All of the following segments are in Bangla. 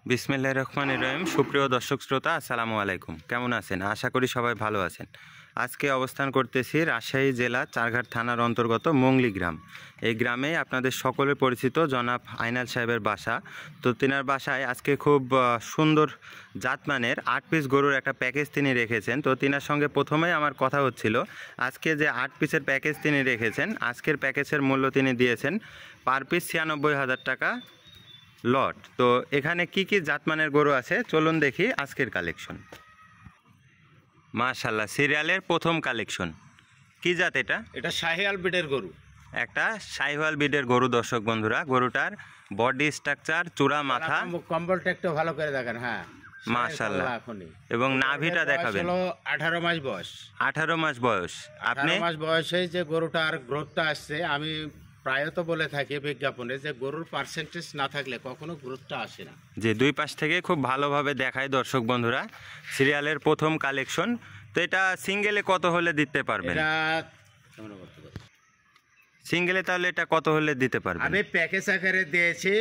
বিসমিল্লাহির রহমানির রহিম। সুপ্রিয় দর্শক শ্রোতা, আসসালামু আলাইকুম। কেমন আছেন? আশা করি সবাই ভালো আছেন। আজকে অবস্থান করতেছি রাজশাহী জেলা চারঘাট থানার অন্তর্গত মংলি গ্রাম। এই গ্রামে আপনাদের সকলের পরিচিত জনাব আইনাল সাহেবের বাসা। তো তিনার বাসায় আজকে খুব সুন্দর জাতমানের 8 পিস গরুর একটা প্যাকেজ তিনি রেখেছেন। তো তিনার সঙ্গে প্রথমেই আমার কথা হচ্ছিল, আজকে যে 8 পিসের প্যাকেজ তিনি রেখেছেন, আজকের প্যাকেজের মূল্য তিনি দিয়েছেন পার পিস 96,000 টাকা লট। তো এখানে কি কি জাতমানের গরু আছে চলুন দেখি আজকের কালেকশন। মাশাআল্লাহ, সিরিয়ালের প্রথম কালেকশন। কি জাত এটা? এটা শাহিওয়াল ব্রিডের গরু। একটা শাহিওয়াল ব্রিডের গরু। দর্শক বন্ধুরা, গরুটার বডি স্ট্রাকচার, চূড়া মাথা, কম্বলটা একটু ভালো করে দেখেন। হ্যাঁ মাশাআল্লাহ। এবং নাভিটা দেখাবেন। 18 মাস বয়স। 18 মাস বয়স। আপনি 18 মাস বয়সে যে গরুটার গ্রোথটা আসছে, আমি প্রায়ত বলে থাকি বিজ্ঞাপনে যে গরুর পার্সেন্টেজ না থাকলে কখনো গ্রোথটা আসে না। যে দুই পাশ থেকে খুব ভালোভাবে দেখায় দর্শক বন্ধুরা। সিরিয়ালের প্রথম কালেকশন। তো এটা সিঙ্গেলে কত হলে দিতে পারবেন? সিঙ্গেলে তাহলে এটা কত হলে দিতে পারবেন? আমি প্যাকেজ আকারে দিয়েছি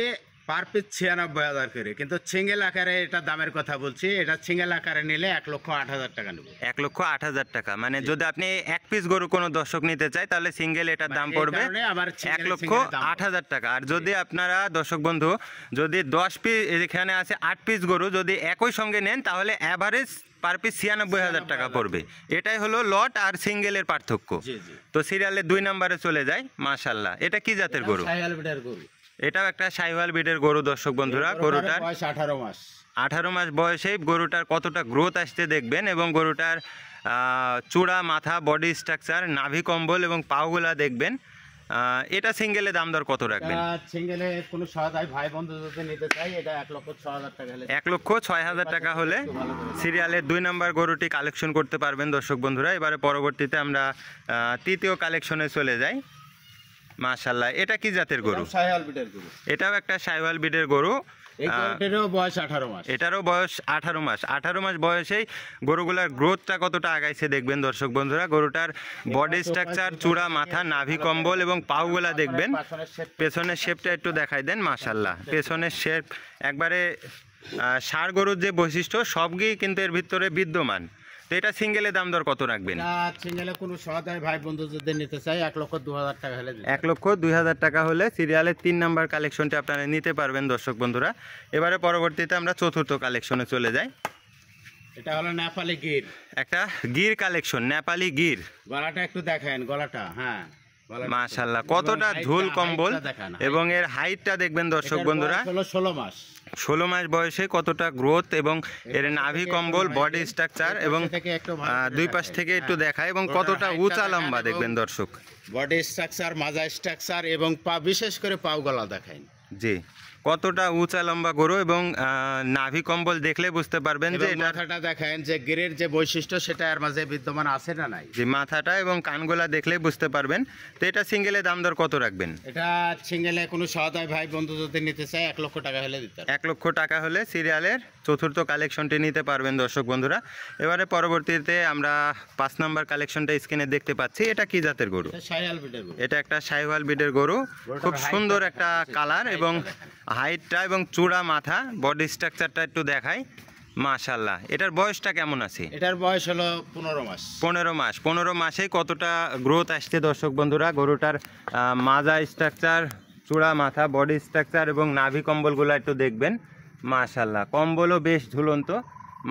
পার পিস 96,000 করে, কিন্তু সিঙ্গেল আকারে এটা দামের কথা বলছি। এটা সিঙ্গেল আকারে নিলে 1,08,000 টাকা নেব। 1,08,000 টাকা। মানে যদি আপনি এক পিস গরু কোনো দর্শক নিতে চায় তাহলে সিঙ্গেল এটার দাম পড়বে 1,08,000 টাকা। আর যদি আপনারা দর্শক বন্ধু যদি 10 পিস, এখানে আছে 8 পিস গরু, যদি একই সঙ্গে নেন তাহলে অ্যাভারেজ পার পিস 96,000 টাকা পড়বে। এটাই হলো লট আর সিঙ্গেলের পার্থক্য। তো সিরিয়ালের 2 নম্বরে চলে যায়। মাশাআল্লাহ, এটা কি জাতের গরু? এটাও একটা শাহিওয়াল ব্রিডের গরু। দর্শক বন্ধুরা, গরুটার 18 মাস বয়সে গরুটার কতটা গ্রোথ আসতে দেখবেন, এবং গরুটার চূড়া মাথা, বডি স্ট্রাকচার, নাভি কম্বল এবং পাগুলা দেখবেন। এটা সিঙ্গেলে দাম দর কত রাখবেন? সিঙ্গেলে কোনো সহায় ভাই বন্ধু যদি নিতে চাই এটা 1,06,000 টাকা হলে 1,06,000 টাকা হলে সিরিয়ালের 2 নম্বর গরুটি কালেকশন করতে পারবেন দর্শক বন্ধুরা। এবারে পরবর্তীতে আমরা তৃতীয় কালেকশনে চলে যাই। মাশাআল্লাহ, এটা কি জাতের গরু? শাহিওয়াল ব্রিডের গরু। এটাও একটা শাহিওয়াল ব্রিডের গরু। এটারও বয়স 18 মাস। এটারও বয়স 18 মাস। 18 মাস বয়সেই গরুগুলার গ্রোথটা কতটা আগাইছে দেখবেন দর্শক বন্ধুরা। গরুটার বডি স্ট্রাকচার, চূড়া মাথা, নাভি কম্বল এবং পাগুলা দেখবেন। পেছনের শেপটা একটু দেখাই দেন। মাশাআল্লাহ, পেছনের শেপ একবারে ষাঁড় গরুর যে বৈশিষ্ট্য সবই কিন্তু এর ভিতরে বিদ্যমান। তো এটা সিঙ্গেলে দাম দর কত রাখবেন? সিঙ্গেলে কোনো সহায় ভাই বন্ধু যদি নিতে চাই 1,02,000 টাকা হলে 1,02,000 টাকা হলে সিরিয়ালের 3 নম্বর কালেকশনটি আপনারা নিতে পারবেন দর্শক বন্ধুরা। এবারে পরবর্তীতে আমরা চতুর্থ কালেকশনে চলে যাই। এটা হলো নেপালি গির। একটা গির কালেকশন, নেপালি গির। গলাটা একটু দেখেন, গলাটা। হ্যাঁ মাশাআল্লাহ, কতটা ঝুল কম্বল এবং এর হাইটটা দেখবেন দর্শক বন্ধুরা। 16 মাস। 16 মাস বয়সে কতটা গ্রোথ এবং এর নাভি কম্বল, বডি স্ট্রাকচার এবং দুই পাশ থেকে একটু দেখায়, এবং কতটা উঁচা লম্বা দেখবেন দর্শক। বডি স্ট্রাকচার, মাজা স্ট্রাকচার এবং পা, বিশেষ করে পাও গলা দেখেন। জি, কতটা উঁচা লম্বা গরু, এবং নাভি কম্বল দেখলে বুঝতে পারবেন যে মাথাটা দেখেন যে গিরের যে বৈশিষ্ট্য সেটা এর মাঝে বিদ্যমান আছে না নাই। যে মাথাটা এবং কানগুলা দেখলেই বুঝতে পারবেন। তো এটা সিঙ্গেলে দাম দর কত রাখবেন? এটা সিঙ্গেলে কোনো সহায় ভাই বন্ধু যদি নিতে চায় 1,00,000 টাকা হলে দিতে। 1,00,000 টাকা হলে সিরিয়ালের চতুর্থ কালেকশনটি নিতে পারবেন দর্শক বন্ধুরা। এবারে পরবর্তীতে আমরা 5 নম্বর কালেকশনটা স্ক্রিনে দেখতে পাচ্ছি। এটা কি জাতের গরু? এটা একটা শাহিওয়াল ব্রিডের গরু। খুব সুন্দর একটা কালার এবং হাইটটা এবং চূড়া মাথা, বডি স্ট্রাকচারটা একটু দেখাই। মাশাআল্লাহ, এটার বয়সটা কেমন আছে? এটার বয়স হলো 15 মাস। 15 মাস। 15 মাসে কতটা গ্রোথ আসছে দর্শক বন্ধুরা। গরুটার মাজা স্ট্রাকচার, চূড়া মাথা, বডি স্ট্রাকচার এবং নাভি কম্বলগুলো একটু দেখবেন। মাশাআল্লাহ, কম্বলও বেশ ঝুলন্ত,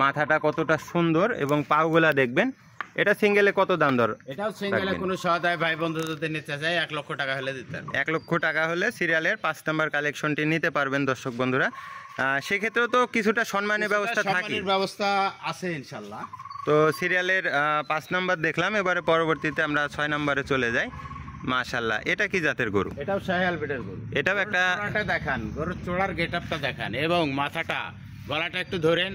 মাথাটা কতটা সুন্দর এবং পাগুলা দেখবেন। এটা সিঙ্গেলে কত দাম দর? এটাও সিঙ্গেলে কোনো সহায় ভাই বন্ধু যদি নিতে চায় 1,00,000 টাকা হলে দিতে। 1,00,000 টাকা হলে সিরিয়ালের 5 নম্বর কালেকশনটি নিতে পারবেন দর্শক বন্ধুরা। সেক্ষেত্রেও তো কিছুটা সম্মানের ব্যবস্থা থাকে। ব্যবস্থা আছে ইনশাল্লাহ। তো সিরিয়ালের 5 নম্বর দেখলাম। এবারে পরবর্তীতে আমরা 6 নম্বরে চলে যাই। মাশাআল্লাহ, এটা কি জাতের গরু? এটাও শাহিওয়াল ব্রিডের গরু। এটাও একটা দেখান, গরুর চোড়ার গেটআপটা দেখান এবং মাথাটা, গলাটা একটু ধরেন।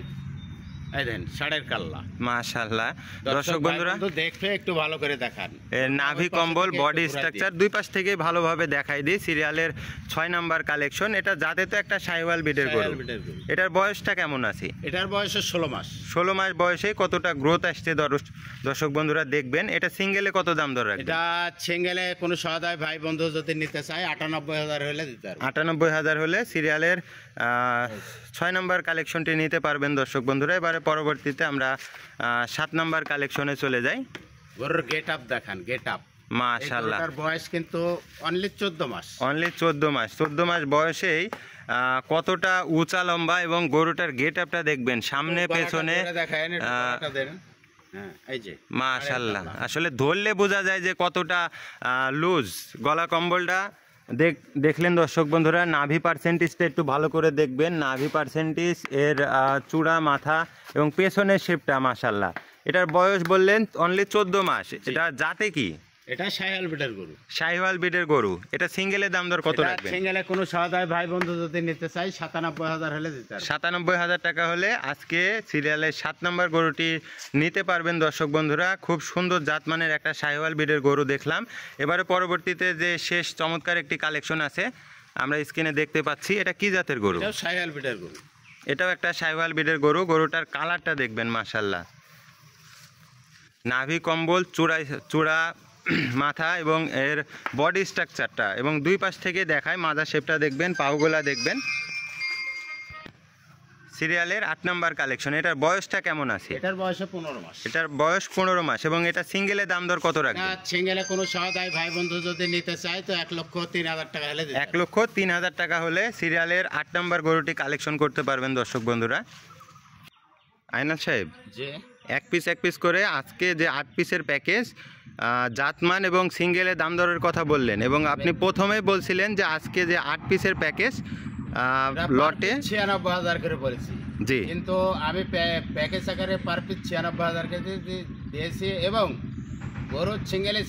এই দেন ষাঁড়ের কাল্লা। মাশাআল্লাহ দর্শক বন্ধুরা দেখবে একটু ভালো করে দেখান। এর নাভি কম্বল বডি স্ট্রাকচার দুই পাশ থেকে ভালোভাবে দেখাই দিই। সিরিয়ালের 6 নাম্বার কালেকশন। এটা যাতে তো একটা শাহিওয়াল বিটের গরু। এটার বয়সটা কেমন আছে? এটার বয়স 16 মাস। 16 মাস বয়সে কতটা গ্রোথ আসছে দর্শক বন্ধুরা দেখবেন। এটা সিঙ্গেলে কত দাম দর রাখবেন? এটা সিঙ্গেলে কোনো সহায় ভাই বন্ধু যদি নিতে চায় 98,000 হলে দিতে পারবে। 98,000 হলে সিরিয়ালের 6 নাম্বার কালেকশনটি নিতে পারবেন দর্শক বন্ধুরা। এবারে পরবর্তীতে আমরা 7 নাম্বার কালেকশনে চলে যাই। গরুর গেট আপ দেখান, গেট আপ মাশাআল্লাহ। এটার বয়স কিন্তু অনলি 14 মাস। অনলি 14 মাস। 14 মাস বয়সেই কতটা উঁচা লম্বা এবং গরুটার গেট আপটা দেখবেন সামনে পেছনে। এই যে মাশাআল্লাহ আসলে ধরলে বোঝা যায় যে কতটা লুজ। গলা কম্বলটা দেখলেন দর্শক বন্ধুরা। নাভি পার্সেন্টেজটা একটু ভালো করে দেখবেন। নাভি পার্সেন্টেজ, এর চূড়া, মাথা এবং পেছনের শেপটা মাশাআল্লাহ। এটার বয়স বললেন অনলি 14 মাস। এটা জাতে কি? এটা শাহিওয়াল বিটের গরু। শাহিওয়াল বিটের গরু। এটা সিঙ্গেলের দাম দর কত রাখবেন? সিঙ্গেলে কোনো সহায় ভাই বন্ধু যদি নিতে চায় 97,000 হলে দিতে পারবে। 97,000 টাকা হলে আজকে সিরিয়ালের 7 নম্বর গরুটি নিতে পারবেন দর্শক বন্ধুরা। খুব সুন্দর জাতমানের একটা শাহিওয়াল বিটের গরু দেখলাম। এবারে পরবর্তীতে যে শেষ চমৎকার একটি কালেকশন আছে আমরা স্ক্রিনে দেখতে পাচ্ছি। এটা কি জাতের গরু? এটাও শাহিওয়াল বিটের গরু। এটাও একটা শাহিওয়াল বিটের গরু। গরুটার কালারটা দেখবেন মাশাআল্লাহ। নাভি কম্বল, চূড়া মাথা এবং এর বডি স্ট্রাকচারটা এবং দুই পাশ থেকে দেখায়। মাজা শেপটা দেখবেন, পাউগোলা দেখবেন। সিরিয়ালের 8 নাম্বার কালেকশন। এটার বয়সটা কেমন আছে? এটার বয়স 15 মাস। এটার বয়স 15 মাস এবং এটা সিঙ্গেলে দাম দর কত রাখবেন? সিঙ্গেলে কোনো সহায় ভাই বন্ধু যদি নিতে চায় তো 1,03,000 টাকা হলে 1,03,000 টাকা হলে সিরিয়ালের 8 নাম্বার গরুটি কালেকশন করতে পারবেন দর্শক বন্ধুরা। আইনাল সাহেব, যে এক পিস করে আজকে যে 8 পিসের প্যাকেজ জাতমান এবং সিঙ্গেলের দাম দরের কথা বললেন এবং আপনি প্রথমেই বলছিলেন যে আজকে যে 8 পিসের প্যাকেজ লটে 96,000 করে বলেছি। জি, কিন্তু আমি প্যাকেজ আকারে পার পিস 96,000 করে দিয়েছি এবং গরুর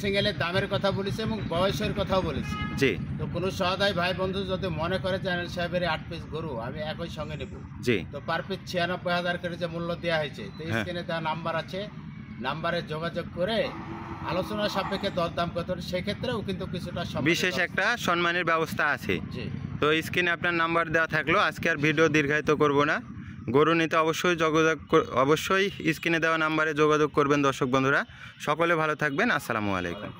সিঙ্গেলের দামের কথা বলেছি এবং বয়সের কথাও বলেছি। জি, তো কোনো সহায় ভাই বন্ধু যদি মনে করে চ্যানেল সাহেবের 8 পিস গরু আমি একই সঙ্গে নেব, জি, তো পার পিস 96,000 করে যে মূল্য দেওয়া হয়েছে, তো স্ক্রিনে দেওয়া নাম্বার আছে, নাম্বারে যোগাযোগ করে আলোচনা সাপেক্ষে দরদাম কত, সেক্ষেত্রেও কিন্তু কিছুটা বিশেষ একটা সম্মানের ব্যবস্থা আছে। জি, তো স্ক্রিনে আপনার নাম্বার দেওয়া থাকলো। আজকে আর ভিডিও দীর্ঘায়িত করব না। গরু নিতে অবশ্যই স্ক্রিনে দেওয়া নাম্বারে যোগাযোগ করবেন দর্শক বন্ধুরা। সকলে ভালো থাকবেন। আসসালামু আলাইকুম।